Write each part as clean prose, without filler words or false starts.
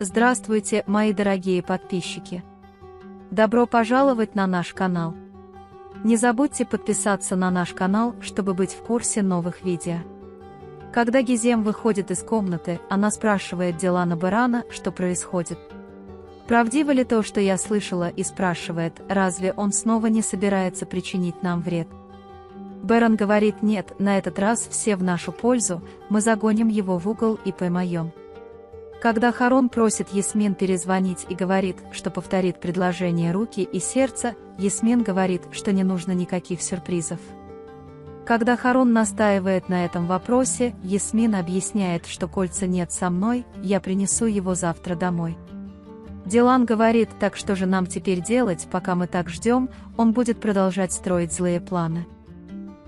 Здравствуйте, мои дорогие подписчики! Добро пожаловать на наш канал! Не забудьте подписаться на наш канал, чтобы быть в курсе новых видео. Когда Гизем выходит из комнаты, она спрашивает Дилана Берана, что происходит. Правдиво ли то, что я слышала, и спрашивает, разве он снова не собирается причинить нам вред. Беран говорит: нет, на этот раз все в нашу пользу, мы загоним его в угол и поймаем. Когда Харон просит Ясмин перезвонить и говорит, что повторит предложение руки и сердца, Ясмин говорит, что не нужно никаких сюрпризов. Когда Харон настаивает на этом вопросе, Ясмин объясняет, что кольца нет со мной, я принесу его завтра домой. Дилан говорит: так что же нам теперь делать, пока мы так ждем, он будет продолжать строить злые планы.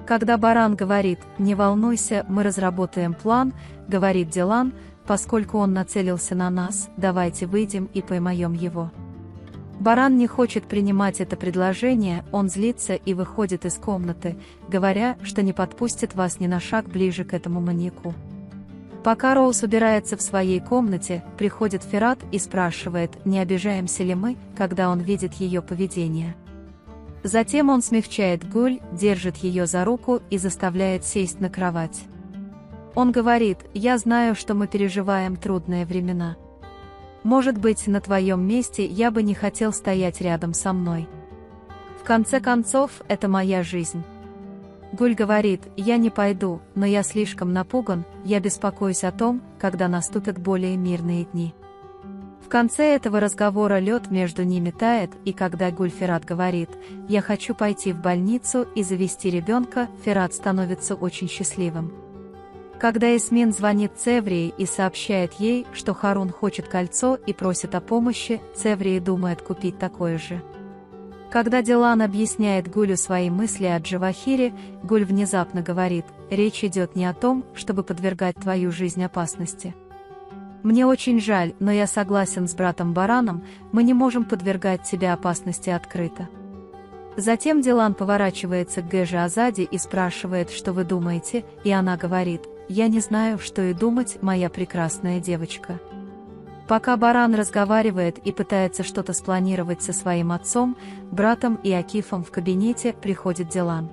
Когда Баран говорит: не волнуйся, мы разработаем план, говорит Дилан: поскольку он нацелился на нас, давайте выйдем и поймаем его. Баран не хочет принимать это предложение, он злится и выходит из комнаты, говоря, что не подпустит вас ни на шаг ближе к этому маньяку. Пока Роуз убирается в своей комнате, приходит Ферат и спрашивает, не обижаемся ли мы, когда он видит ее поведение. Затем он смягчает Гуль, держит ее за руку и заставляет сесть на кровать. Он говорит: я знаю, что мы переживаем трудные времена. Может быть, на твоем месте я бы не хотел стоять рядом со мной. В конце концов, это моя жизнь. Гуль говорит: я не пойду, но я слишком напуган, я беспокоюсь о том, когда наступят более мирные дни. В конце этого разговора лед между ними тает, и когда Гуль Ферат говорит: я хочу пойти в больницу и завести ребенка, Ферат становится очень счастливым. Когда Ясмин звонит Цеврии и сообщает ей, что Харун хочет кольцо и просит о помощи, Цеврия думает купить такое же. Когда Дилан объясняет Гулю свои мысли о Джавахире, Гуль внезапно говорит: речь идет не о том, чтобы подвергать твою жизнь опасности. Мне очень жаль, но я согласен с братом Бараном, мы не можем подвергать тебя опасности открыто. Затем Дилан поворачивается к Гэже Азади и спрашивает, что вы думаете, и она говорит: я не знаю, что и думать, моя прекрасная девочка. Пока Баран разговаривает и пытается что-то спланировать со своим отцом, братом и Акифом в кабинете приходит Дилан.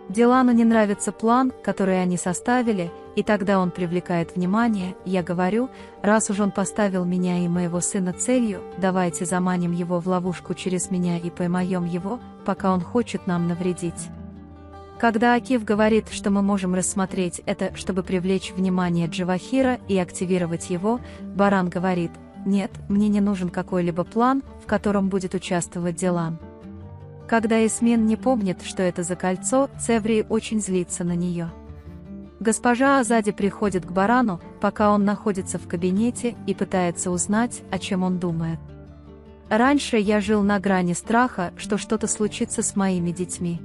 Дилану не нравится план, который они составили, и тогда он привлекает внимание, я говорю: раз уж он поставил меня и моего сына целью, давайте заманим его в ловушку через меня и поймаем его, пока он хочет нам навредить. Когда Акиф говорит, что мы можем рассмотреть это, чтобы привлечь внимание Джавахира и активировать его, Баран говорит: нет, мне не нужен какой-либо план, в котором будет участвовать Дилан. Когда Ясмин не помнит, что это за кольцо, Цеврия очень злится на нее. Госпожа Азади приходит к Барану, пока он находится в кабинете, и пытается узнать, о чем он думает. Раньше я жил на грани страха, что что-то случится с моими детьми.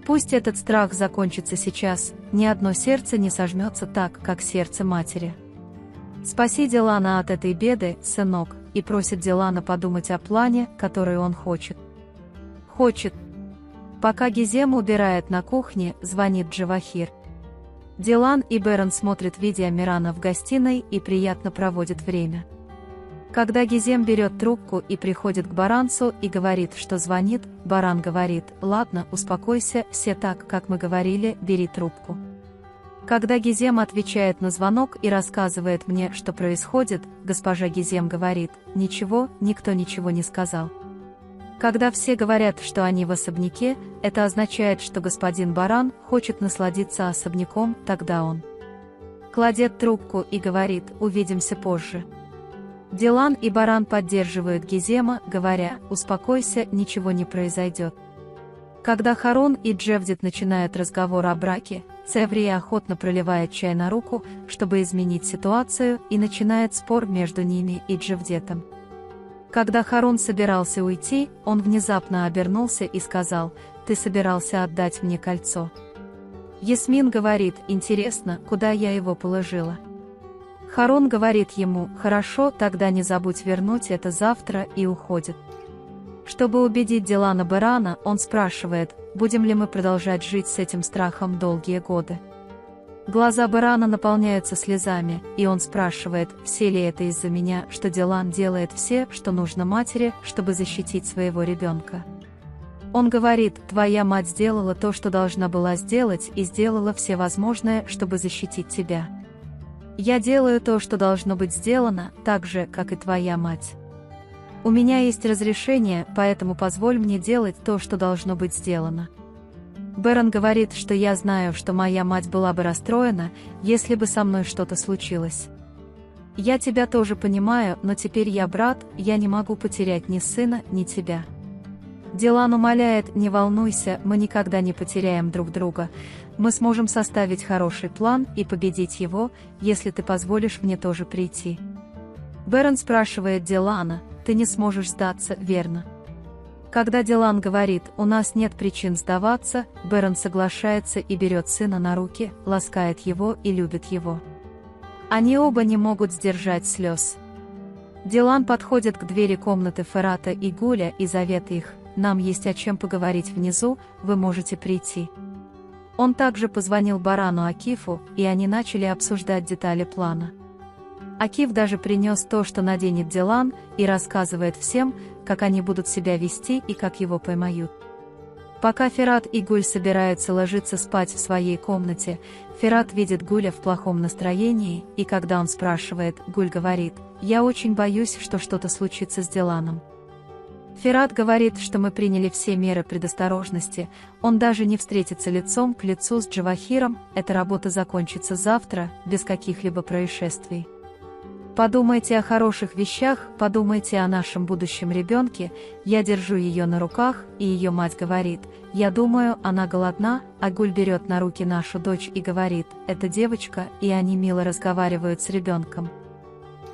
Пусть этот страх закончится сейчас, ни одно сердце не сожмется так, как сердце матери. Спаси Дилана от этой беды, сынок, и просит Дилана подумать о плане, который он хочет. Пока Гизем убирает на кухне, звонит Джавахир. Дилан и Беран смотрят видео Мирана в гостиной и приятно проводят время. Когда Гизем берет трубку и приходит к Барансу и говорит, что звонит, Баран говорит: ладно, успокойся, все так, как мы говорили, бери трубку. Когда Гизем отвечает на звонок и рассказывает мне, что происходит, госпожа Гизем говорит: ничего, никто ничего не сказал. Когда все говорят, что они в особняке, это означает, что господин Баран хочет насладиться особняком, тогда он кладет трубку и говорит: увидимся позже. Дилан и Баран поддерживают Гизема, говоря: успокойся, ничего не произойдет. Когда Харун и Джевдет начинают разговор о браке, Цеврия охотно проливает чай на руку, чтобы изменить ситуацию, и начинает спор между ними и Джевдетом. Когда Харун собирался уйти, он внезапно обернулся и сказал: ты собирался отдать мне кольцо. Ясмин говорит: интересно, куда я его положила. Харун говорит ему: хорошо, тогда не забудь вернуть это завтра, и уходит. Чтобы убедить Дилана Берана, он спрашивает: будем ли мы продолжать жить с этим страхом долгие годы. Глаза Берана наполняются слезами, и он спрашивает, все ли это из-за меня, что Дилан делает все, что нужно матери, чтобы защитить своего ребенка. Он говорит, твоя мать сделала то, что должна была сделать, и сделала все возможное, чтобы защитить тебя. Я делаю то, что должно быть сделано, так же, как и твоя мать. У меня есть разрешение, поэтому позволь мне делать то, что должно быть сделано. Беран говорит, что я знаю, что моя мать была бы расстроена, если бы со мной что-то случилось. Я тебя тоже понимаю, но теперь я брат, я не могу потерять ни сына, ни тебя. Дилан умоляет, не волнуйся, мы никогда не потеряем друг друга. Мы сможем составить хороший план и победить его, если ты позволишь мне тоже прийти. Беран спрашивает Дилана, ты не сможешь сдаться, верно? Когда Дилан говорит, у нас нет причин сдаваться, Беран соглашается и берет сына на руки, ласкает его и любит его. Они оба не могут сдержать слез. Дилан подходит к двери комнаты Ферата и Гуля и зовет их, нам есть о чем поговорить внизу, вы можете прийти. Он также позвонил Барану Акифу, и они начали обсуждать детали плана. Акиф даже принес то, что наденет Дилан, и рассказывает всем, как они будут себя вести и как его поймают. Пока Ферат и Гуль собираются ложиться спать в своей комнате, Ферат видит Гуля в плохом настроении, и когда он спрашивает, Гуль говорит, «Я очень боюсь, что что-то случится с Диланом». Ферат говорит, что мы приняли все меры предосторожности, он даже не встретится лицом к лицу с Джавахиром, эта работа закончится завтра, без каких-либо происшествий. Подумайте о хороших вещах, подумайте о нашем будущем ребенке, я держу ее на руках, и ее мать говорит, я думаю, она голодна, а Гуль берет на руки нашу дочь и говорит, это девочка, и они мило разговаривают с ребенком.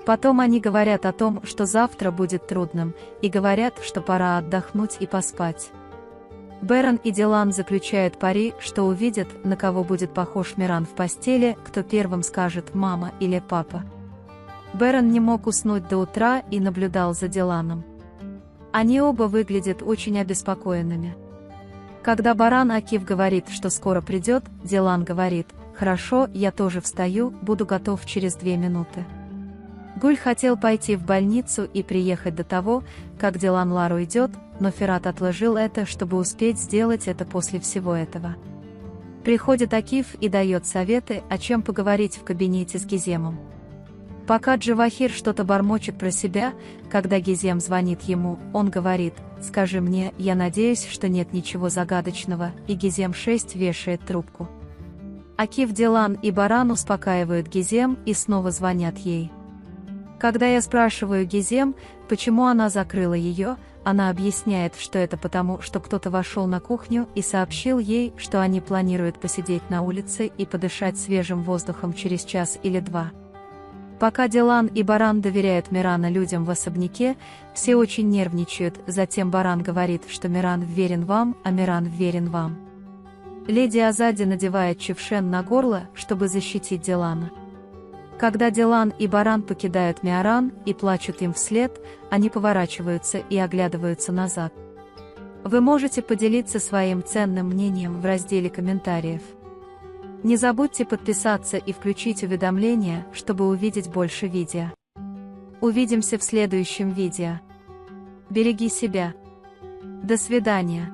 Потом они говорят о том, что завтра будет трудным, и говорят, что пора отдохнуть и поспать. Беран и Дилан заключают пари, что увидят, на кого будет похож Миран в постели, кто первым скажет «мама» или «папа». Беран не мог уснуть до утра и наблюдал за Диланом. Они оба выглядят очень обеспокоенными. Когда Баран Акиф говорит, что скоро придет, Дилан говорит, «Хорошо, я тоже встаю, буду готов через 2 минуты». Гуль хотел пойти в больницу и приехать до того, как Дилан Лару идет, но Ферат отложил это, чтобы успеть сделать это после всего этого. Приходит Акиф и дает советы, о чем поговорить в кабинете с Гиземом. Пока Джавахир что-то бормочет про себя, когда Гизем звонит ему, он говорит, «Скажи мне, я надеюсь, что нет ничего загадочного», и Гизем 6 вешает трубку. Акиф, Дилан и Баран успокаивают Гизем и снова звонят ей. Когда я спрашиваю Гизем, почему она закрыла ее, она объясняет, что это потому, что кто-то вошел на кухню и сообщил ей, что они планируют посидеть на улице и подышать свежим воздухом через 1 или 2 часа. Пока Дилан и Баран доверяют Мирана людям в особняке, все очень нервничают, затем Баран говорит, что Миран верен вам, а Миран верен вам. Леди Азади надевает чевшен на горло, чтобы защитить Дилана. Когда Дилан и Баран покидают Миаран и плачут им вслед, они поворачиваются и оглядываются назад. Вы можете поделиться своим ценным мнением в разделе комментариев. Не забудьте подписаться и включить уведомления, чтобы увидеть больше видео. Увидимся в следующем видео. Береги себя. До свидания.